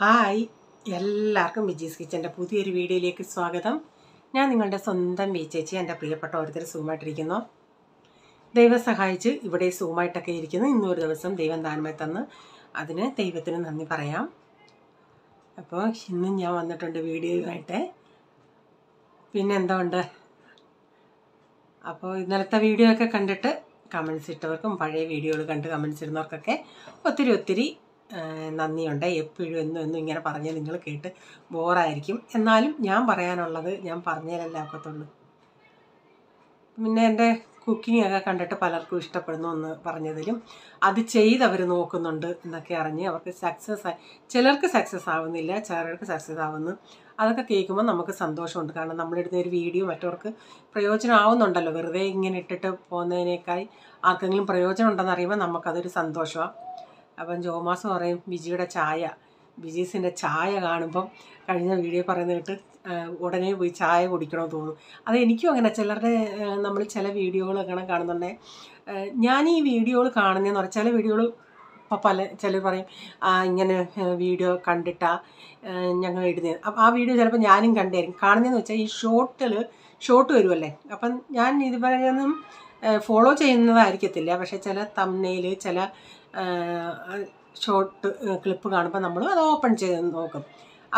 Hi, എല്ലാവർക്കും വിജീസ് കിച്ചൻ്റെ പുതിയൊരു വീഡിയോയിലേക്ക് സ്വാഗതം. ഞാൻ നിങ്ങളുടെ സ്വന്തം ചേച്ചി. എൻ്റെ പ്രിയപ്പെട്ട ഓരോരുത്തർ സുഖമായിട്ടിരിക്കുന്നു. ദൈവം സഹായിച്ച് ഇവിടെ സുഖമായിട്ടൊക്കെ ഇരിക്കുന്നു. ഇന്നൊരു ദിവസം ദൈവം ദാനമായി തന്ന് അതിന് ദൈവത്തിന് നന്ദി പറയാം. അപ്പോൾ ഇന്നും ഞാൻ വന്നിട്ടുണ്ട് വീഡിയോയുമായിട്ട്. പിന്നെ എന്തുകൊണ്ട്, അപ്പോൾ ഇന്നലത്തെ വീഡിയോ ഒക്കെ കണ്ടിട്ട് കമൻസ് ഇട്ടവർക്കും പഴയ വീഡിയോകൾ കണ്ട് കമൻസ് ഇടുന്നവർക്കൊക്കെ ഒത്തിരി നന്ദിയുണ്ട്. എപ്പോഴും എന്നും ഇങ്ങനെ പറഞ്ഞാൽ നിങ്ങൾ കേട്ട് ബോറായിരിക്കും. എന്നാലും ഞാൻ പറയാനുള്ളത് ഞാൻ പറഞ്ഞാലല്ലേ ഒക്കത്തുള്ളൂ. പിന്നെ എൻ്റെ കുക്കിംഗ് ഒക്കെ കണ്ടിട്ട് പലർക്കും ഇഷ്ടപ്പെടുന്നു എന്ന് പറഞ്ഞതിലും അത് ചെയ്തവർ നോക്കുന്നുണ്ട് എന്നൊക്കെ അറിഞ്ഞ് അവർക്ക് ചിലർക്ക് സക്സസ് ആവുന്നില്ല, ചിലർക്ക് സക്സസ് ആവുന്നു. അതൊക്കെ കേൾക്കുമ്പോൾ നമുക്ക് സന്തോഷമുണ്ട്. കാരണം നമ്മളിടുന്ന ഒരു വീഡിയോ മറ്റവർക്ക് പ്രയോജനം ആവുന്നുണ്ടല്ലോ. വെറുതെ ഇങ്ങനെ ഇട്ടിട്ട് പോകുന്നതിനേക്കാൾ ആർക്കെങ്കിലും പ്രയോജനം ഉണ്ടെന്ന് അറിയുമ്പോൾ നമുക്കതൊരു സന്തോഷമാണ്. അപ്പം ജോമാസ് പറയും ബിജീസിൻ്റെ ചായ കാണുമ്പം കഴിഞ്ഞ വീഡിയോ പറയുന്നത് കേട്ട് ഉടനെ പോയി ചായ കുടിക്കണമെന്ന് തോന്നും. അത് എനിക്കും അങ്ങനെ ചിലരുടെ നമ്മൾ ചില വീഡിയോകൾ അങ്ങനെ കാണുന്നുണ്ടെങ്കിൽ ഞാൻ ഈ വീഡിയോകൾ കാണുന്നതെന്ന് പറഞ്ഞാൽ ചില വീഡിയോകൾ ഇപ്പോൾ ചിലർ പറയും ഇങ്ങനെ വീഡിയോ കണ്ടിട്ടാ ഞങ്ങൾ ഇടുന്നത്. അപ്പം ആ വീഡിയോ ചിലപ്പോൾ ഞാനും കണ്ടായിരിക്കും. കാണുന്നതെന്ന് വെച്ചാൽ ഈ ഷോർട്ട് വരുമല്ലേ. അപ്പം ഞാൻ ഇതുവരെയൊന്നും ഫോളോ ചെയ്യുന്നതായിരിക്കത്തില്ല. പക്ഷേ ചില തംബ്നെയിൽ ചില ഷോർട്ട് ക്ലിപ്പ് കാണുമ്പോൾ നമ്മൾ അത് ഓപ്പൺ ചെയ്ത് നോക്കും.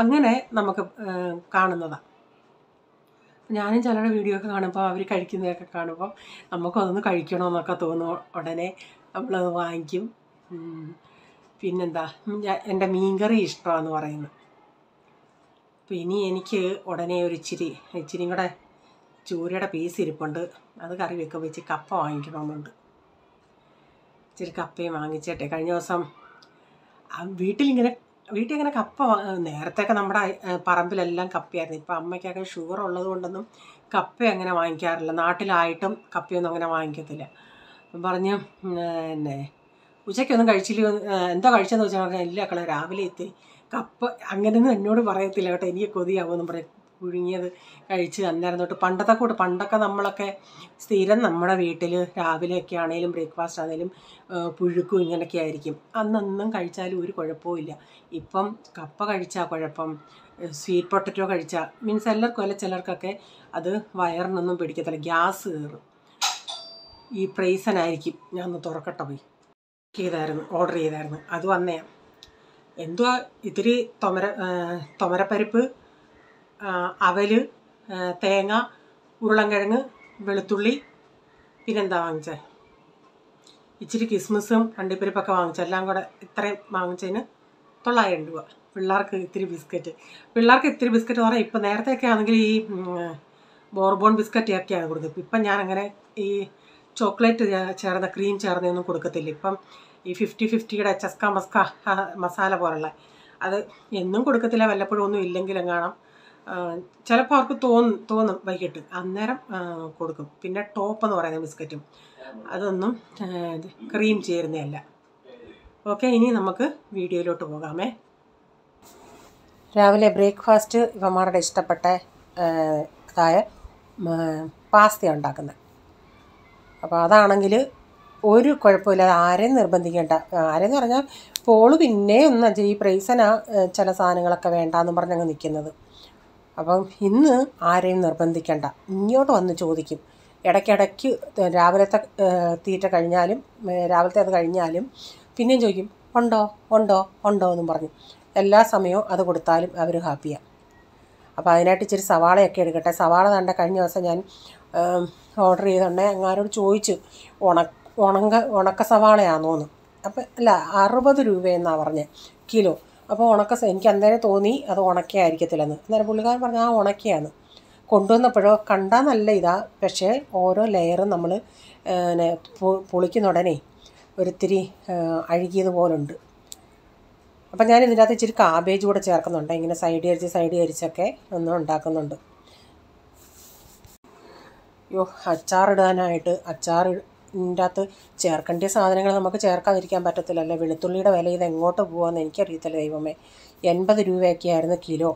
അങ്ങനെ നമുക്ക് കാണുന്നതാണ്. ഞാനും ചിലരുടെ വീഡിയോ ഒക്കെ കാണുമ്പോൾ അവർ കഴിക്കുന്നതൊക്കെ കാണുമ്പോൾ നമുക്കതൊന്ന് കഴിക്കണമെന്നൊക്കെ തോന്നും. ഉടനെ നമ്മളത് വാങ്ങിക്കും. പിന്നെന്താ, എൻ്റെ മീൻകറി ഇഷ്ടമാണെന്ന് പറയുന്നത്. അപ്പോൾ ഇനി എനിക്ക് ഉടനെ ഇച്ചിരിയും കൂടെ ചൂരയുടെ പീസ് ഇരിപ്പുണ്ട്. അത് കറി വെക്കുമ്പോൾ ഇച്ചിരി കപ്പ വാങ്ങിക്കണമെന്നുണ്ട്. ഇച്ചിരി കപ്പയും വാങ്ങിച്ചേട്ടെ. കഴിഞ്ഞ ദിവസം വീട്ടിൽ ഇങ്ങനെ കപ്പ നേരത്തെയൊക്കെ നമ്മുടെ പറമ്പിലെല്ലാം കപ്പയായിരുന്നു. ഇപ്പം അമ്മയ്ക്കൊക്കെ ഷുഗർ ഉള്ളത് കൊണ്ടൊന്നും കപ്പ അങ്ങനെ വാങ്ങിക്കാറില്ല. നാട്ടിലായിട്ടും കപ്പയൊന്നും അങ്ങനെ വാങ്ങിക്കത്തില്ല. പറഞ്ഞ് പിന്നെ ഉച്ചയ്ക്കൊന്നും കഴിച്ചില്ല, എന്തോ കഴിച്ചെന്ന് വെച്ചാൽ പറഞ്ഞാൽ ഇല്ല മക്കളെ രാവിലെ എത്തി കപ്പ അങ്ങനെയൊന്നും എന്നോട് പറയത്തില്ല കേട്ടോ. എനിക്ക് കൊതിയാവുമെന്നും പറയും. പുഴുങ്ങിയത് കഴിച്ച് അന്നേരം തൊട്ട് പണ്ടൊക്കെ നമ്മളൊക്കെ സ്ഥിരം നമ്മുടെ വീട്ടിൽ രാവിലെയൊക്കെ ആണെങ്കിലും ബ്രേക്ക്ഫാസ്റ്റ് ആണെങ്കിലും പുഴുക്കും ഇങ്ങനെയൊക്കെ ആയിരിക്കും. അന്നൊന്നും കഴിച്ചാലും ഒരു കുഴപ്പമില്ല. ഇപ്പം കപ്പ കഴിച്ചാൽ കുഴപ്പം, സ്വീറ്റ് പൊട്ടറ്റോ കഴിച്ചാൽ മീൻസ് എല്ലാവർക്കും അല്ല ചിലർക്കൊക്കെ അത് വയറിനൊന്നും പിടിക്കത്തില്ല, ഗ്യാസ് കയറും. ഈ പ്രൈസനായിരിക്കും. ഞാൻ ഒന്ന് തുറക്കട്ടെ പോയി ഓർഡർ ചെയ്തായിരുന്നു. അത് വന്നേ എന്തുവാ ഇത്തിരി തൊമരപ്പരിപ്പ്, അവൽ, തേങ്ങ, ഉരുളൻകിഴങ്ങ്, വെളുത്തുള്ളി, പിന്നെന്താ വാങ്ങിച്ചേ, ഇച്ചിരി കിസ്മിസും അണ്ടിപ്പരിപ്പൊക്കെ വാങ്ങിച്ചു. എല്ലാം കൂടെ ഇത്രയും വാങ്ങിച്ചതിന് 900 രൂപ. പിള്ളേർക്ക് ഇത്തിരി ബിസ്ക്കറ്റ് എന്ന് പറഞ്ഞാൽ ഇപ്പം നേരത്തെയൊക്കെ ആണെങ്കിൽ ഈ ബോർബോൺ ബിസ്ക്കറ്റൊക്കെയാണ് കൊടുക്കുന്നത്. ഇപ്പം ഞാനങ്ങനെ ഈ ചോക്ലേറ്റ് ചേർന്ന ക്രീം ചേർന്നൊന്നും കൊടുക്കത്തില്ല. ഇപ്പം ഈ 50-50യുടെ ചസ്ക മസാല പോലുള്ള അത് എന്നും കൊടുക്കത്തില്ല. വല്ലപ്പോഴും ഒന്നും ഇല്ലെങ്കിലും കാണാം. ചിലപ്പോൾ അവർക്ക് തോന്നും വൈകിട്ട്, അന്നേരം കൊടുക്കും. പിന്നെ ടോപ്പ് എന്ന് പറയുന്ന ബിസ്ക്കറ്റും അതൊന്നും ക്രീം ചേരുന്നതല്ല. ഓക്കെ, ഇനി നമുക്ക് വീഡിയോയിലോട്ട് പോകാമേ. രാവിലെ ബ്രേക്ക്ഫാസ്റ്റ് ഇവന്മാരുടെ ഇഷ്ടപ്പെട്ട പാസ്ത ഉണ്ടാക്കുന്നത്. അപ്പോൾ അതാണെങ്കിൽ ഒരു കുഴപ്പമില്ലാതെ ആരെയും നിർബന്ധിക്കേണ്ട. ആരെന്ന് പറഞ്ഞാൽ പോള് പിന്നെ ഒന്നും ഈ പ്രൈസനാ ചില സാധനങ്ങളൊക്കെ വേണ്ടാന്ന് പറഞ്ഞങ്ങ് നിൽക്കുന്നത്. അപ്പം ഇന്ന് ആരെയും നിർബന്ധിക്കേണ്ട. ഇങ്ങോട്ട് വന്ന് ചോദിക്കും. ഇടയ്ക്കിടയ്ക്ക് രാവിലത്തെ തീറ്റ കഴിഞ്ഞാലും രാവിലത്തെ അത് കഴിഞ്ഞാലും പിന്നെയും ചോദിക്കും ഉണ്ടോ എന്നും പറഞ്ഞു. എല്ലാ സമയവും അത് കൊടുത്താലും അവർ ഹാപ്പിയാണ്. അപ്പോൾ അതിനായിട്ട് ഇച്ചിരി സവാളയൊക്കെ എടുക്കട്ടെ. സവാള കണ്ട കഴിഞ്ഞ ദിവസം ഞാൻ ഓർഡർ ചെയ്തിട്ടുണ്ടെങ്കിൽ അങ്ങാരോട് ചോദിച്ചു ഉണക്ക സവാളയാണോന്ന്. അപ്പം അല്ല 60 രൂപയെന്നാണ് പറഞ്ഞത് കിലോ. അപ്പോൾ എനിക്ക് അന്നേരം തോന്നി അത് ഉണക്കയായിരിക്കത്തില്ലെന്ന്. അന്നേരം പുള്ളിക്കാരൻ പറഞ്ഞാൽ ഉണക്കയാണ്. കൊണ്ടുവന്നപ്പോഴോ കണ്ടാൽ നല്ല പക്ഷേ ഓരോ ലെയറും നമ്മൾ പൊളിക്കുന്ന ഉടനെ ഒരിത്തിരി അഴുകിയതുപോലുണ്ട്. അപ്പം ഞാൻ ഇതിൻ്റെ അകത്ത് ഇച്ചിരി കാബേജ് കൂടെ ചേർക്കുന്നുണ്ട്. ഇങ്ങനെ സൈഡ് അരിച്ചൊക്കെ ഒന്ന് ഉണ്ടാക്കുന്നുണ്ട്. അച്ചാറിടാനായിട്ട് അച്ചാറിൻ്റെ അകത്ത് ചേർക്കേണ്ട സാധനങ്ങൾ നമുക്ക് ചേർക്കാതിരിക്കാൻ പറ്റത്തില്ലല്ലോ. വെളുത്തുള്ളിയുടെ വില ഇത് എങ്ങോട്ട് പോകുമെന്ന് എനിക്കറിയത്തില്ല ദൈവമേ. 80 രൂപയൊക്കെ ആയിരുന്നു കിലോ.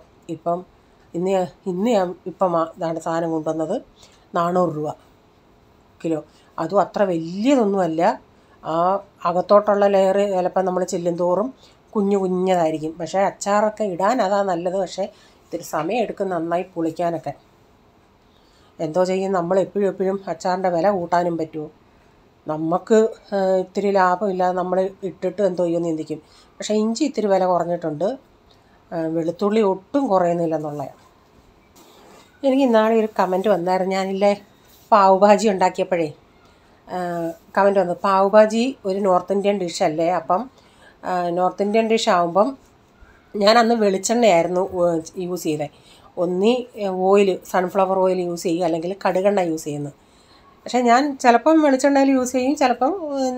ഇന്ന് ഞാൻ ഇതാണ് സാധനം കൊണ്ടുവന്നത്. 400 രൂപ കിലോ. അതും അത്ര വലിയതൊന്നുമല്ല. ആ അകത്തോട്ടുള്ള ലെയർ ചിലപ്പോൾ നമ്മൾ ചെല്ലും തോറും കുഞ്ഞു കുഞ്ഞതായിരിക്കും. പക്ഷേ അച്ചാറൊക്കെ ഇടാൻ അതാ നല്ലത്. പക്ഷേ ഇത്തിരി സമയം എടുക്കും നന്നായി പുളിക്കാനൊക്കെ. എന്തോ ചെയ്യും, നമ്മൾ എപ്പോഴും അച്ചാറിൻ്റെ വില കൂട്ടാനും പറ്റുമോ? നമുക്ക് ഇത്തിരി ലാഭമില്ലാതെ നമ്മൾ ഇട്ടിട്ട് എന്തോ ചെയ്യുമെന്ന് ചിന്തിക്കും. പക്ഷേ ഇഞ്ചി ഇത്തിരി വില കുറഞ്ഞിട്ടുണ്ട്, വെളുത്തുള്ളി ഒട്ടും കുറയുന്നില്ലെന്നുള്ളതാണ്. എനിക്ക് ഇന്നാളെ ഒരു കമൻറ്റ് വന്നായിരുന്നു. ഞാനില്ലേ പാവ് ഭാജി ഉണ്ടാക്കിയപ്പോഴേ കമൻറ്റ് വന്നു, പാവ് ഭാജി ഒരു നോർത്ത് ഇന്ത്യൻ ഡിഷല്ലേ, അപ്പം നോർത്ത് ഇന്ത്യൻ ഡിഷ് ആകുമ്പം ഞാൻ അന്ന് വെളിച്ചെണ്ണയായിരുന്നു യൂസ് ചെയ്തത്. ഒന്നി ഓയിൽ, സൺഫ്ലവർ ഓയിൽ യൂസ് ചെയ്യുക, അല്ലെങ്കിൽ കടുകെണ്ണ യൂസ് ചെയ്യുന്നു. പക്ഷേ ഞാൻ ചിലപ്പം വെളിച്ചെണ്ണയിൽ യൂസ് ചെയ്യും, ചിലപ്പം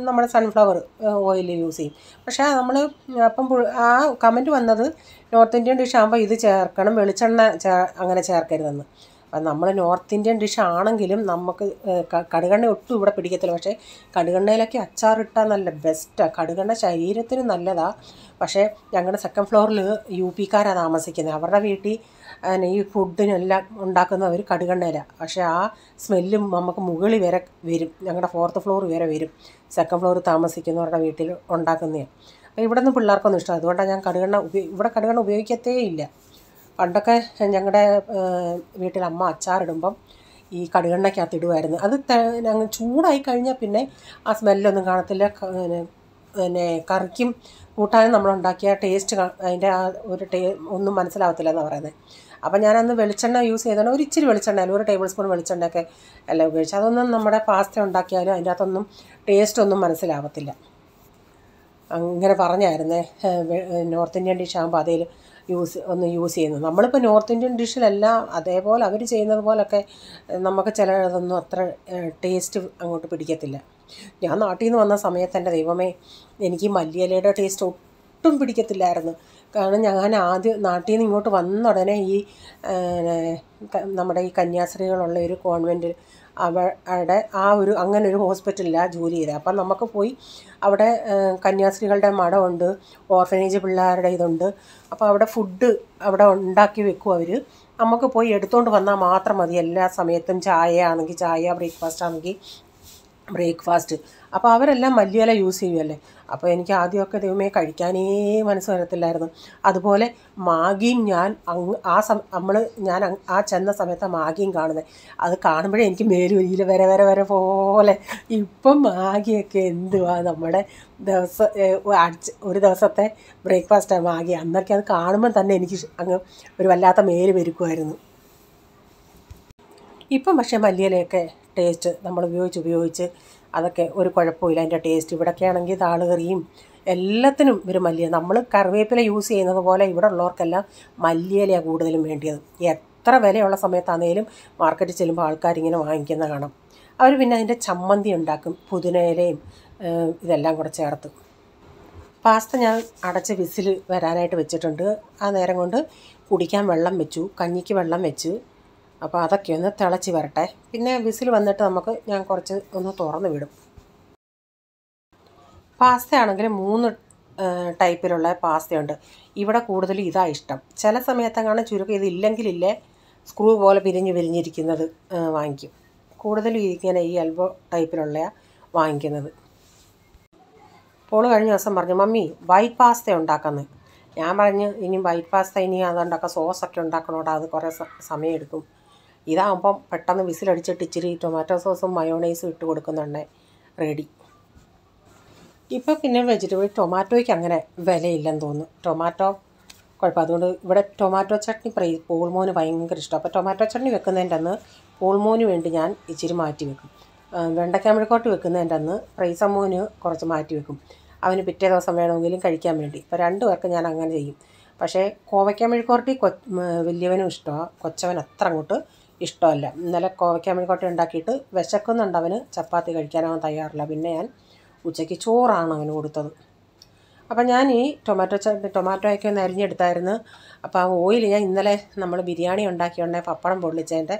നമ്മുടെ സൺഫ്ലവർ ഓയിൽ യൂസ് ചെയ്യും. പക്ഷേ നമ്മൾ അപ്പം ആ കമൻറ്റ് വന്നത് നോർത്ത് ഇന്ത്യൻ ഡിഷ് ആകുമ്പോൾ ഇത് ചേർക്കണം, വെളിച്ചെണ്ണ അങ്ങനെ ചേർക്കരുതെന്ന്. അപ്പം നമ്മൾ നോർത്ത് ഇന്ത്യൻ ഡിഷ് ആണെങ്കിലും നമുക്ക് കടുകെണ്ണ ഒട്ടും ഇവിടെ പിടിക്കത്തില്ല. പക്ഷേ കടുകെണ്ണയിലൊക്കെ അച്ചാറിട്ടാൽ നല്ല ബെസ്റ്റാണ്. കടുകെണ്ണ ശരീരത്തിന് നല്ലതാണ്. പക്ഷേ ഞങ്ങളുടെ സെക്കൻഡ് ഫ്ലോറിൽ UP-ക്കാരാണ് താമസിക്കുന്നത്. അവരുടെ വീട്ടിൽ ഈ ഫുഡിനെല്ലാം ഉണ്ടാക്കുന്നവർ കടുകെണ്ണയിലാണ്. പക്ഷേ ആ സ്മെല്ലും നമുക്ക് മുകളിൽ വരെ വരും, ഞങ്ങളുടെ 4th ഫ്ലോർ വരെ വരും. സെക്കൻഡ് ഫ്ലോറിൽ താമസിക്കുന്നവരുടെ വീട്ടിൽ ഉണ്ടാക്കുന്നതാണ്. അപ്പോൾ ഇവിടെ നിന്ന് പിള്ളേർക്കൊന്നും ഇഷ്ടമാണ്. അതുകൊണ്ടാണ് ഞാൻ ഇവിടെ കടുകെണ്ണ ഉപയോഗിക്കത്തേ ഇല്ല. പണ്ടൊക്കെ ഞങ്ങളുടെ വീട്ടിൽ അമ്മ അച്ചാറിടുമ്പം ഈ കടുകെണ്ണയ്ക്കകത്ത് ഇടുമായിരുന്നു. അത് ഞങ്ങൾ ചൂടായി കഴിഞ്ഞാൽ പിന്നെ ആ സ്മെല്ലൊന്നും കാണത്തില്ല. പിന്നെ കറിക്കും കൂട്ടാനും നമ്മളുണ്ടാക്കിയ ടേസ്റ്റ് അതിൻ്റെ ആ ഒരു ഒന്നും മനസ്സിലാവത്തില്ല എന്നാണ് പറയുന്നത്. അപ്പം ഞാനന്ന് വെളിച്ചെണ്ണ യൂസ് ചെയ്താണ്, ഒരു ഇച്ചിരി വെളിച്ചെണ്ണ, 1 ടേബിൾ സ്പൂൺ വെളിച്ചെണ്ണയൊക്കെ എല്ലാം ഉപയോഗിച്ച്. അതൊന്നും നമ്മുടെ പാസ്ത ഉണ്ടാക്കിയാലും അതിൻ്റെ അകത്തൊന്നും ടേസ്റ്റൊന്നും മനസ്സിലാവത്തില്ല. അങ്ങനെ പറഞ്ഞായിരുന്നേ നോർത്ത് ഇന്ത്യൻ ഡിഷ് ആകുമ്പോൾ അതേൽ യൂസ് ചെയ്യുന്നത്. നമ്മളിപ്പോൾ നോർത്ത് ഇന്ത്യൻ ഡിഷിലെല്ലാം അതേപോലെ അവർ ചെയ്യുന്നത് പോലൊക്കെ നമുക്ക് ചിലതൊന്നും അത്ര ടേസ്റ്റ് അങ്ങോട്ട് പിടിക്കത്തില്ല. ഞാൻ നാട്ടിൽ നിന്ന് വന്ന സമയത്ത് എൻ്റെ ദൈവമേ, എനിക്ക് മല്ലിയിലയുടെ ടേസ്റ്റ് ഒട്ടും പിടിക്കത്തില്ലായിരുന്നു. കാരണം ഞാൻ ആദ്യം നാട്ടിൽ നിന്ന് ഇങ്ങോട്ട് വന്ന ഉടനെ ഈ നമ്മുടെ ഈ കന്യാസ്ത്രീകളുള്ള ഒരു കോൺവെൻറ്റ്, അവിടെ അങ്ങനെ ഒരു ഹോസ്പിറ്റലിലാണ് ജോലി ചെയ്തത്. അപ്പം നമുക്ക് പോയി അവിടെ കന്യാസ്ത്രീകളുടെ മഠമുണ്ട്, ഓർഫനേജ് പിള്ളേരുടെ ഇതുണ്ട്. അപ്പോൾ അവിടെ ഫുഡ് അവിടെ ഉണ്ടാക്കി വെക്കും അവർ. നമുക്ക് പോയി എടുത്തുകൊണ്ട് വന്നാൽ മാത്രം മതി. എല്ലാ സമയത്തും ചായ ആണെങ്കിൽ ചായ, ബ്രേക്ക്ഫാസ്റ്റ് ആണെങ്കിൽ ബ്രേക്ക്ഫാസ്റ്റ്. അപ്പോൾ അവരെല്ലാം മല്ലിയില യൂസ് ചെയ്യുമല്ലേ. അപ്പോൾ എനിക്ക് ആദ്യമൊക്കെ ദൈവമേ കഴിക്കാനേ മനസ്സ് വരത്തില്ലായിരുന്നു. അതുപോലെ മാഗിയും ഞാൻ ഞാൻ ആ ചെന്ന സമയത്ത് മാഗിയും കാണുന്നത്, അത് കാണുമ്പോഴേ എനിക്ക് മേലുരിയിൽ വരെ പോലെ. ഇപ്പം മാഗിയൊക്കെ എന്തുവാ നമ്മുടെ ഒരു ദിവസത്തെ ബ്രേക്ക്ഫാസ്റ്റാണ് മാഗി. അന്നൊക്കെ അത് കാണുമ്പം തന്നെ എനിക്ക് അങ്ങ് ഒരു വല്ലാത്ത മേല് പെരുക്കുമായിരുന്നു. ഇപ്പം പക്ഷേ മല്ലിയിലയൊക്കെ ടേസ്റ്റ് നമ്മൾ ഉപയോഗിച്ച് അതൊക്കെ ഒരു കുഴപ്പമില്ല. അതിൻ്റെ ടേസ്റ്റ് ഇവിടെയൊക്കെ ആണെങ്കിൽ താളുകറിയും എല്ലാത്തിനും ഒരു മല്ലിയില. നമ്മൾ കറിവേപ്പില യൂസ് ചെയ്യുന്നത് പോലെ ഇവിടെ ഉള്ളവർക്കെല്ലാം മല്ലിയിലയാണ് കൂടുതലും വേണ്ടിയത്. എത്ര വിലയുള്ള സമയത്താണെങ്കിലും മാർക്കറ്റിൽ ചെല്ലുമ്പോൾ ആൾക്കാരിങ്ങനെ വാങ്ങിക്കുന്ന കാണാം. അവർ പിന്നെ അതിൻ്റെ ചമ്മന്തി ഉണ്ടാക്കും, പുതിനയിലയും ഇതെല്ലാം കൂടെ ചേർത്ത്. പാസ്ത ഞാൻ അടച്ച് വിസിൽ വരാനായിട്ട് വെച്ചിട്ടുണ്ട്. ആ നേരം കൊണ്ട് കുടിക്കാൻ വെള്ളം വെച്ചു, കഞ്ഞിക്ക് വെള്ളം വെച്ച്. അപ്പോൾ അതൊക്കെ ഒന്ന് തിളച്ച് വരട്ടെ. പിന്നെ വിസിൽ വന്നിട്ട് ഞാൻ കുറച്ച് ഒന്ന് തുറന്ന് വിടും. പാസ്ത ആണെങ്കിൽ 3 ടൈപ്പിലുള്ള പാസ്തയുണ്ട്. ഇവിടെ കൂടുതൽ ഇതാണ് ഇഷ്ടം. ചില സമയത്തെങ്ങാനും ചുരുക്കം ഇതില്ലെങ്കിലില്ലേ സ്ക്രൂ പോലെ പിരിഞ്ഞിരിക്കുന്നത് വാങ്ങിക്കും. കൂടുതലും ഇങ്ങനെ ഈ എൽബോ ടൈപ്പിലുള്ള വാങ്ങിക്കുന്നത്. പോള് കഴിഞ്ഞ ദിവസം പറഞ്ഞു, മമ്മി വൈറ്റ് പാസ്ത ഉണ്ടാക്കുന്നത്. ഞാൻ പറഞ്ഞു, ഇനി വൈറ്റ് പാസ്ത ഇനി അതുണ്ടാക്കാം, സോസൊക്കെ ഉണ്ടാക്കണോടാ, അത് കുറേ സമയം എടുക്കും. ഇതാകുമ്പം പെട്ടെന്ന് വിസിലടിച്ചിട്ട് ഇച്ചിരി ടൊമാറ്റോ സോസും മയോണൈസും ഇട്ട് കൊടുക്കുന്നുണ്ട്, റെഡി. ഇപ്പോൾ പിന്നെ ടൊമാറ്റോയ്ക്ക് അങ്ങനെ വിലയില്ലെന്ന് തോന്നുന്നു. ടൊമാറ്റോ കുഴപ്പം. അതുകൊണ്ട് ഇവിടെ ടൊമാറ്റോ ചട്നി പോൾമോന് ഭയങ്കര ഇഷ്ടം. അപ്പോൾ ടൊമാറ്റോ ചട്നി വെക്കുന്നതിൻ്റെ അന്ന് പോൾമോന് വേണ്ടി ഞാൻ ഇച്ചിരി മാറ്റി വെക്കും. വെണ്ടയ്ക്ക മെഴുക്കോട്ട് വെക്കുന്നതിൻ്റെ അന്ന് പ്രൈസമ്മോന് കുറച്ച് മാറ്റി വെക്കും. അവന് പിറ്റേ ദിവസം വേണമെങ്കിലും കഴിക്കാൻ വേണ്ടി. ഇപ്പോൾ 2 പേർക്ക് ഞാൻ അങ്ങനെ ചെയ്യും. പക്ഷേ കോവയ്ക്ക മെഴുക്കോർട്ടി വലിയവനും ഇഷ്ടമാണ്, കൊച്ചവൻ അത്ര അങ്ങോട്ട് ഇഷ്ടമല്ല. ഇന്നലെ കോവയ്ക്ക മെഴുക്കോർട്ടി ഉണ്ടാക്കിയിട്ട് വിശക്കുന്നുണ്ട് അവന്. ചപ്പാത്തി കഴിക്കാനവൻ തയ്യാറില്ല. പിന്നെ ഞാൻ ഉച്ചയ്ക്ക് ചോറാണ് അവന് കൊടുത്തത്. അപ്പം ഞാൻ ഈ ടൊമാറ്റോയൊക്കെ ഒന്ന് അരിഞ്ഞെടുത്തായിരുന്നു. അപ്പോൾ ആ ഓയിൽ ഞാൻ ഇന്നലെ നമ്മൾ ബിരിയാണി ഉണ്ടാക്കിയുണ്ടെ പപ്പടം പൊള്ളിച്ചതിൻ്റെ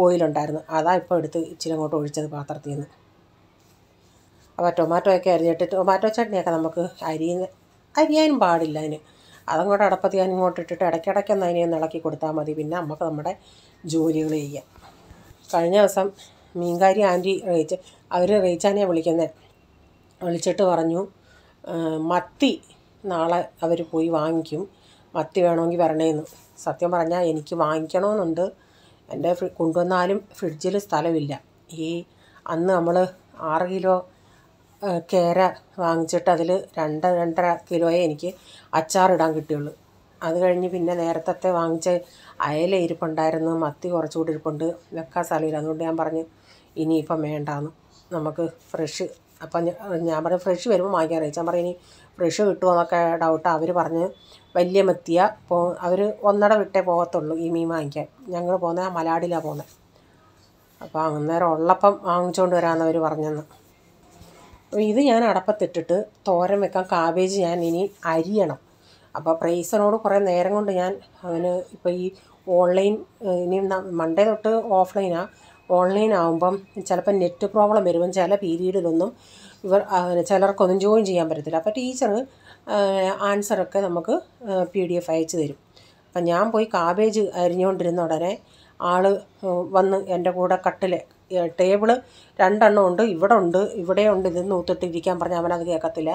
ഓയിലുണ്ടായിരുന്നു, അതാ ഇപ്പോൾ എടുത്ത് ഇച്ചിരി അങ്ങോട്ട് ഒഴിച്ചത് പാത്രത്തിൽ നിന്ന്. അപ്പോൾ ടൊമാറ്റോയൊക്കെ അരിഞ്ഞിട്ട്, ടൊമാറ്റോ ചട്നിയൊക്കെ നമുക്ക് അരിയാനും പാടില്ല അതിന്. അതങ്ങോട്ട് അടപ്പത്ത് ഞാൻ ഇങ്ങോട്ട് ഇട്ടിട്ട് ഇടയ്ക്കിടയ്ക്കൊന്ന് അതിനെ ഇളക്കി കൊടുത്താൽ മതി. പിന്നെ നമുക്ക് നമ്മുടെ ജോലികൾ ചെയ്യാം. കഴിഞ്ഞ ദിവസം മീൻകാരി ആൻറ്റി റേച്ചാനെയാണ് വിളിച്ചിട്ട് പറഞ്ഞു, മത്തി നാളെ അവർ പോയി വാങ്ങിക്കും. മത്തി വേണമെങ്കിൽ വരണേന്ന്. സത്യം പറഞ്ഞാൽ എനിക്ക് വാങ്ങിക്കണമെന്നുണ്ട്. എൻ്റെ കൊണ്ടുവന്നാലും ഫ്രിഡ്ജിൽ സ്ഥലമില്ല. ഈ അന്ന് നമ്മൾ 6 കിലോ കേര വാങ്ങിച്ചിട്ട് അതിൽ 2-2.5 കിലോയെ എനിക്ക് അച്ചാറിടാൻ കിട്ടിയുള്ളൂ. അത് കഴിഞ്ഞ് പിന്നെ നേരത്തെ വാങ്ങിച്ച അയല ഇരിപ്പുണ്ടായിരുന്നു, മത്തി കുറച്ചുകൂടി ഇരിപ്പുണ്ട്, വെക്കാൻ സ്ഥലമില്ല. അതുകൊണ്ട് ഞാൻ പറഞ്ഞു ഇനിയിപ്പം വേണ്ടാന്ന്, നമുക്ക് ഫ്രഷ്. അപ്പം ഞാൻ പറഞ്ഞു ഫ്രഷ് വരുമ്പോൾ വാങ്ങിക്കാൻ അറിയിച്ചാൽ പറഞ്ഞു ഇനി ഫ്രഷ് കിട്ടുമോ എന്നൊക്കെ ഡൗട്ടാണ്. അവർ പറഞ്ഞ് വലിയ മത്തിയ അവർ 1 വിട്ടേ പോകത്തുള്ളൂ ഈ മീൻ വാങ്ങിക്കാൻ. ഞങ്ങൾ പോകുന്നത് മലാടിലാണ് പോകുന്നത്. അപ്പോൾ അന്നേരം ഉള്ളപ്പം വാങ്ങിച്ചുകൊണ്ട് വരാമെന്ന് അവർ പറഞ്ഞെന്ന്. അപ്പോൾ ഇത് ഞാൻ അടപ്പത്തിട്ടിട്ട് തോരൻ വെക്കാൻ കാബേജ് ഞാൻ ഇനി അരിയണം. അപ്പോൾ പ്രൈസനോട് കുറേ നേരം കൊണ്ട് ഞാൻ അവന് ഇപ്പോൾ ഈ ഓൺലൈൻ ഇനി മൺഡേ തൊട്ട് ഓഫ്ലൈനാണ്. ഓൺലൈൻ ആകുമ്പം ചിലപ്പോൾ നെറ്റ് പ്രോബ്ലം വരുമ്പം ചില പീരീഡിലൊന്നും ചിലർക്കൊന്നും ജോയിൻ ചെയ്യാൻ പറ്റത്തില്ല. അപ്പോൾ ടീച്ചർ ആൻസറൊക്കെ നമുക്ക് PDF അയച്ചു തരും. അപ്പം ഞാൻ പോയി കാബേജ് അരിഞ്ഞുകൊണ്ടിരുന്ന ഉടനെ ആൾ വന്ന് എൻ്റെ കൂടെ കട്ടിൽ ടേബിള് 2 എണ്ണം ഉണ്ട്, ഇവിടെ ഉണ്ട് ഇത് നൂത്തിട്ടിരിക്കാൻ പറഞ്ഞാൽ അവനത് കേൾക്കത്തില്ല.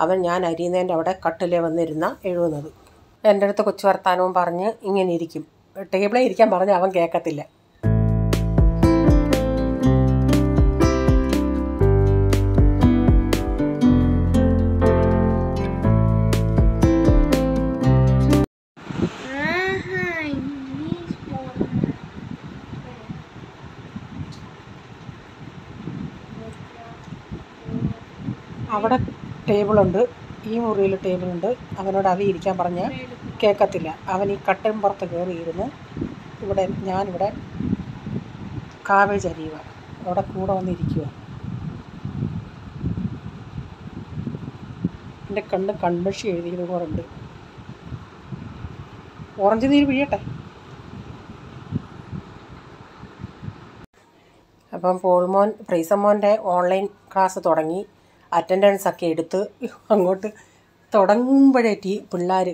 അവൻ ഞാൻ അരിയുന്നതിൻ്റെ അവിടെ കട്ടിലേ വന്നിരുന്ന എഴുതുന്നത്. എൻ്റെ അടുത്ത് കൊച്ചു വർത്താനവും പറഞ്ഞ് ഇങ്ങനെ ഇരിക്കും. ടേബിളേ ഇരിക്കാൻ പറഞ്ഞ് അവൻ കേൾക്കത്തില്ല. അവിടെ ടേബിളുണ്ട്, ഈ മുറിയിൽ ടേബിളുണ്ട്. അവനോട് അത് ഇരിക്കാൻ പറഞ്ഞാൽ കേൾക്കത്തില്ല. അവൻ ഈ കട്ടിൻ പുറത്ത് കയറിയിരുന്ന് ഞാനിവിടെ കാബേജ് അരിയുക, അവിടെ കൂടെ വന്നിരിക്കുക. എൻ്റെ കൺമഷി എഴുതിയത് പോലുണ്ട്. ഓറഞ്ച് നീര് പിഴിയട്ടെ. അപ്പം പ്രൈസമ്മോൻ്റെ ഓൺലൈൻ ക്ലാസ് തുടങ്ങി. അറ്റൻഡൻസൊക്കെ എടുത്ത് അങ്ങോട്ട് തുടങ്ങുമ്പോഴേ പിള്ളേർ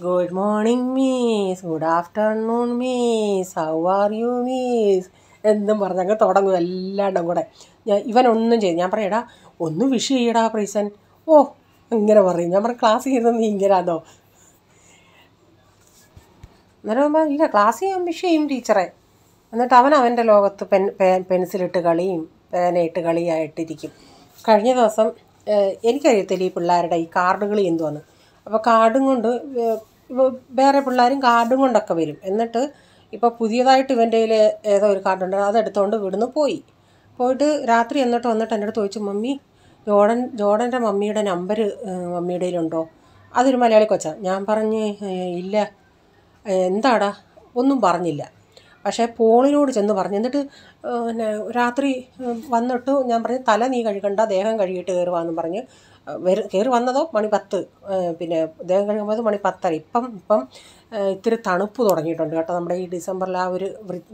good morning miss, good afternoon miss, how are you miss എന്നും പറഞ്ഞങ്ങ് തുടങ്ങും എല്ലാണ്ടും കൂടെ. ഇവനൊന്നും ചെയ്തു. ഞാൻ പറയടാ ഒന്ന് വിഷ് ചെയ്യടാ പ്രൈസൻ. ഓ ഇങ്ങനെ പറയും. ഞാൻ പറഞ്ഞു ക്ലാസ് ചെയ്തത് നീ ഇങ്ങനെയാണോ? അന്നേരം ഇല്ല ക്ലാസ് ചെയ്യാൻ വിഷ് ചെയ്യും ടീച്ചറെ. എന്നിട്ട് അവൻ്റെ ലോകത്ത് പെൻസിലിട്ട് കളിയും പേനയിട്ട് കളിയായിട്ടിരിക്കും. കഴിഞ്ഞ ദിവസം എനിക്കറിയത്തില്ല ഈ പിള്ളേരുടെ ഈ കാർഡ് കളി എന്തുവാന്ന്. അപ്പോൾ കാർഡും കൊണ്ട് വേറെ പിള്ളേരും കാർഡും കൊണ്ടൊക്കെ വരും. എന്നിട്ട് ഇപ്പോൾ പുതിയതായിട്ട് ഇവൻ്റെ കയ്യിൽ ഏതോ ഒരു കാർഡുണ്ട്, അതെടുത്തുകൊണ്ട് ഇവിടുന്ന് പോയിട്ട് രാത്രി വന്നിട്ട് എൻ്റെ അടുത്ത് ചോദിച്ചു, മമ്മി ജോർഡൻ്റെ മമ്മിയുടെ നമ്പർ മമ്മിയുടെ കയ്യിലുണ്ടോ? അതൊരു മലയാളി കൊച്ചാണ്. ഞാൻ പറഞ്ഞ് ഇല്ല. എന്താടാ? ഒന്നും പറഞ്ഞില്ല. പക്ഷേ പോളിനോട് ചെന്ന് പറഞ്ഞു. എന്നിട്ട് രാത്രി വന്നിട്ട് ഞാൻ പറഞ്ഞു തല നീ കഴുകണ്ട, ദേഹം കഴുകിയിട്ട് കയറുവാന്നും പറഞ്ഞ് കയറി വന്നതോ 10:10. പിന്നെ ദേഹം കഴുകുമ്പോൾ 10:10. ഇപ്പം ഇത്തിരി തണുപ്പ് തുടങ്ങിയിട്ടുണ്ട് കേട്ടോ. നമ്മുടെ ഈ ഡിസംബറിൽ ആ ഒരു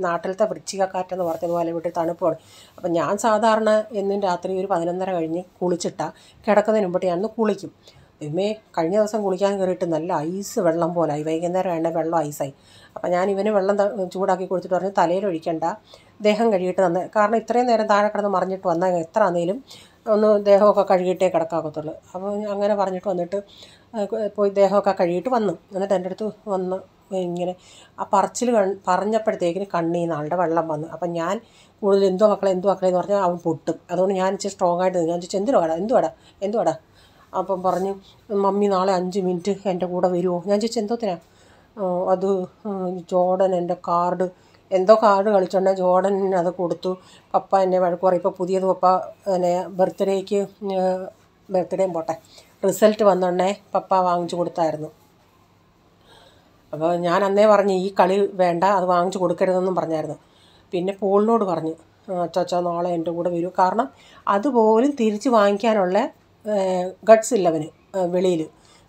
നാട്ടിലത്തെ വൃശ്ചികക്കാറ്റെന്ന് പറഞ്ഞതുപോലെ ഇവിടെ തണുപ്പ് തുടങ്ങി. അപ്പം ഞാൻ സാധാരണ എന്നും രാത്രി ഒരു 11:30 കഴിഞ്ഞ് കുളിച്ചിട്ടാണ് കിടക്കുന്നതിന് മുമ്പിട്ട് ഞാൻ കുളിക്കും. കഴിഞ്ഞ ദിവസം കുളിക്കാൻ കയറിയിട്ട് നല്ല ഐസ് വെള്ളം പോലായി. വൈകുന്നേരം വേണ്ട വെള്ളം ഐസായി. അപ്പം ഞാൻ ഇവന് വെള്ളം ചൂടാക്കി കൊടുത്തിട്ട് പറഞ്ഞു തലയിലൊഴിക്കണ്ട, ദേഹം കഴുകിയിട്ട് തന്നെ. കാരണം ഇത്രയും നേരം താഴെ കിടന്ന് മറിഞ്ഞിട്ട് വന്നാൽ എത്ര ആണെങ്കിലും ഒന്ന് ദേഹമൊക്കെ കഴുകിയിട്ടേ കിടക്കാകത്തുള്ളൂ. അപ്പോൾ അങ്ങനെ പറഞ്ഞിട്ട് വന്നിട്ട് പോയി ദേഹമൊക്കെ കഴുകിയിട്ട് വന്നു. എന്നിട്ട് എൻ്റെ അടുത്ത് വന്ന് ഇങ്ങനെ ആ പറച്ചിൽ പറഞ്ഞപ്പോഴത്തേക്കിന് കണ്ണിൽ നിന്ന് ആളുടെ വെള്ളം വന്നു. അപ്പം ഞാൻ കൂടുതൽ എന്തോ മക്കളെ എന്ന് പറഞ്ഞാൽ അവൻ പൊട്ടും. അതുകൊണ്ട് ഞാൻ ഇച്ചിരി സ്ട്രോങ് ആയിട്ട് ഞാൻ ചോദിച്ചു എന്തുവാടാ. അപ്പം പറഞ്ഞു മമ്മി നാളെ 5 മിനിറ്റ് എൻ്റെ കൂടെ വരുമോ? ഞാൻ ചോദിച്ചു എന്തോത്തിനാ? അത് ജോർഡൻ എൻ്റെ കാർഡ് കാർഡ് കളിച്ചോണ്ടേ ജോർഡന് അത് കൊടുത്തു. പപ്പ എന്നെ വഴക്ക് പറയും. ഇപ്പോൾ പുതിയത് പപ്പ ബർത്ത്ഡേയും പോട്ടെ റിസൾട്ട് വന്നോണ്ടേ പപ്പ വാങ്ങിച്ചു കൊടുത്തായിരുന്നു. അപ്പോൾ ഞാൻ അന്നേ പറഞ്ഞു ഈ കളി വേണ്ട, അത് വാങ്ങിച്ചു കൊടുക്കരുതെന്നും പറഞ്ഞായിരുന്നു. പിന്നെ പോളിനോട് പറഞ്ഞു അച്ചാ നാളെ എൻ്റെ കൂടെ വരൂ. കാരണം അതുപോലും തിരിച്ച് വാങ്ങിക്കാനുള്ള ഗട്ട്സ് ഇല്ലവന്. വെളിയിൽ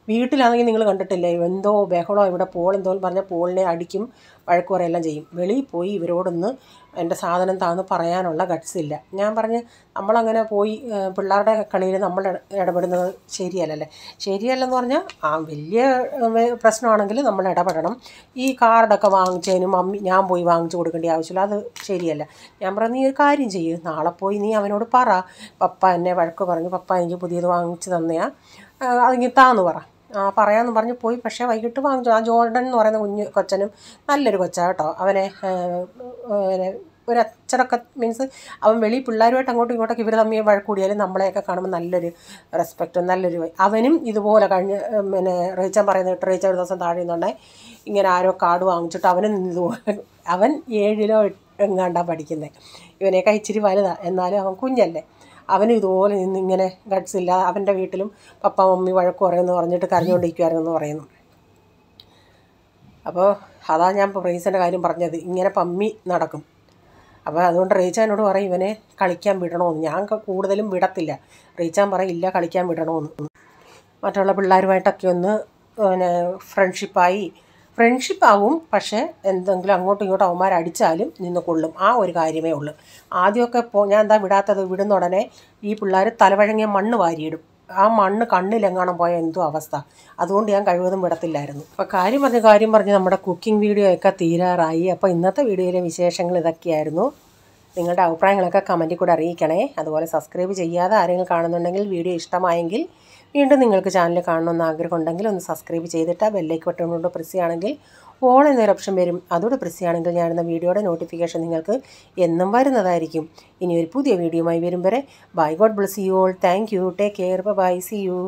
വീട്ടിലാണെങ്കിൽ നിങ്ങൾ കണ്ടിട്ടില്ലേ എന്തോ ബഹളോ ഇവിടെ എന്തോന്ന് പറഞ്ഞാൽ പോളിനെ അടിക്കും, വഴക്ക് പറയെല്ലാം ചെയ്യും. വെളിയിൽ പോയി ഇവരോടൊന്ന് എൻ്റെ സാധനം താന്ന് പറയാനുള്ള ഗട്ട്സ് ഇല്ല. ഞാൻ പറഞ്ഞ് നമ്മളങ്ങനെ പോയി പിള്ളേരുടെ കളിയിൽ നമ്മൾ ഇടപെടുന്നത് ശരിയല്ലെന്ന് പറഞ്ഞാൽ വലിയ പ്രശ്നമാണെങ്കിൽ നമ്മൾ ഇടപെടണം. ഈ കാർഡൊക്കെ വാങ്ങിച്ചതിന് ഞാൻ പോയി വാങ്ങിച്ചു കൊടുക്കേണ്ട ആവശ്യമില്ല, അത് ശരിയല്ല. ഞാൻ പറഞ്ഞു നീ ഒരു കാര്യം ചെയ്യ്, നാളെ പോയി നീ അവനോട് പറ പപ്പ എന്നെ വഴക്ക് പറഞ്ഞു, പപ്പ എനിക്ക് പുതിയത് വാങ്ങിച്ചു തന്നെയാ അതിങ്ങി താന്ന് പറ. പറയാമെന്ന് പറഞ്ഞ് പോയി. പക്ഷേ വൈകിട്ട് വാങ്ങിച്ചു. ആ ജോർഡൻ എന്ന് പറയുന്ന കുഞ്ഞ് കൊച്ചനും നല്ലൊരു കൊച്ചാണ് കേട്ടോ. അവനെ ഒരു അച്ചടക്കം മീൻസ് അവൻ വെളി പിള്ളേരുമായിട്ട് അങ്ങോട്ടും ഇങ്ങോട്ടൊക്കെ ഇവർ തമ്മിൽ വഴക്കൂടിയാലും നമ്മളെയൊക്കെ കാണുമ്പോൾ നല്ലൊരു റെസ്പെക്റ്റും നല്ലൊരു അവനും ഇതുപോലെ കഴിഞ്ഞ് റീച്ചാൻ പറയുന്നത് കേട്ടോ. റീച്ച ഒരു ദിവസം താഴെ നിന്നുണ്ടേ ഇങ്ങനെ ആരോ കാർഡ് വാങ്ങിച്ചിട്ട് അവനും ഇതുപോലെ അവൻ 7-ലോ എങ്ങാണ്ടാണ് പഠിക്കുന്നത്. ഇവനേക്കാൾ ഇച്ചിരി വലുതാണ്, എന്നാലും അവൻ കുഞ്ഞല്ലേ. അവനും ഇതുപോലെ നിന്നിങ്ങനെ ഗട്ട്സ് ഇല്ല. അവൻ്റെ വീട്ടിലും പപ്പ മമ്മി വഴക്ക് പറയുമെന്ന് പറഞ്ഞിട്ട് കരഞ്ഞുകൊണ്ടിരിക്കുമായിരുന്നെന്ന് പറയുന്നു. അപ്പോൾ അതാ ഞാൻ ഇപ്പോൾ റീച്ചൻ്റെ കാര്യം പറഞ്ഞത്. ഇങ്ങനെ പമ്മി നടക്കും. അപ്പോൾ അതുകൊണ്ട് റീച്ച എന്നോട് പറയും ഇവനെ കളിക്കാൻ വിടണമെന്ന്. ഞാൻ കൂടുതലും വിടത്തില്ല. റീച്ചാൻ പറയും ഇല്ല കളിക്കാൻ വിടണമെന്ന്. മറ്റുള്ള പിള്ളേരുമായിട്ടൊക്കെ ഒന്ന് ഫ്രണ്ട്ഷിപ്പാവും. പക്ഷേ എന്തെങ്കിലും അങ്ങോട്ടും ഇങ്ങോട്ടും അവന്മാർ അടിച്ചാലും നിന്ന് കൊള്ളും. ആ ഒരു കാര്യമേ ഉള്ളൂ. ആദ്യമൊക്കെ ഞാൻ എന്താ വിടാത്തത്, വിടുന്ന ഉടനെ ഈ പിള്ളേർ തലവഴങ്ങിയ മണ്ണ് വാരിയിടും. ആ മണ്ണ് കണ്ണിലെങ്ങാണം പോയ എന്തോ അവസ്ഥ. അതുകൊണ്ട് ഞാൻ കഴിവതും വിടത്തില്ലായിരുന്നു. അപ്പോൾ കാര്യം പറഞ്ഞ് നമ്മുടെ കുക്കിംഗ് വീഡിയോ ഒക്കെ തീരാറായി. അപ്പോൾ ഇന്നത്തെ വീഡിയോയിലെ വിശേഷങ്ങൾ ഇതൊക്കെയായിരുന്നു. നിങ്ങളുടെ അഭിപ്രായങ്ങളൊക്കെ കമൻറ്റിൽ കൂടെ അറിയിക്കണേ. അതുപോലെ സബ്സ്ക്രൈബ് ചെയ്യാതെ ആരെങ്കിലും കാണുന്നുണ്ടെങ്കിൽ വീഡിയോ ഇഷ്ടമായെങ്കിൽ വീണ്ടും നിങ്ങൾക്ക് ചാനൽ കാണണമെന്ന് ആഗ്രഹമുണ്ടെങ്കിൽ ഒന്ന് സബ്സ്ക്രൈബ് ചെയ്തിട്ട് ആ ബെല്ലൈക്കൺ ബട്ടൺ കൊണ്ട് പ്രസ് ചെയ്യുകയാണെങ്കിൽ ഓൾ എന്നൊരു ഓപ്ഷൻ വരും. അതോടെ പ്രസ് ചെയ്യുകയാണെങ്കിൽ ഞാനിടുന്ന വീഡിയോയുടെ നോട്ടിഫിക്കേഷൻ നിങ്ങൾക്ക് എന്നും വരുന്നതായിരിക്കും. ഇനി ഒരു പുതിയ വീഡിയോയുമായി വരും വരെ bye. God bless you all. Thank you. Take care. Bye. See U.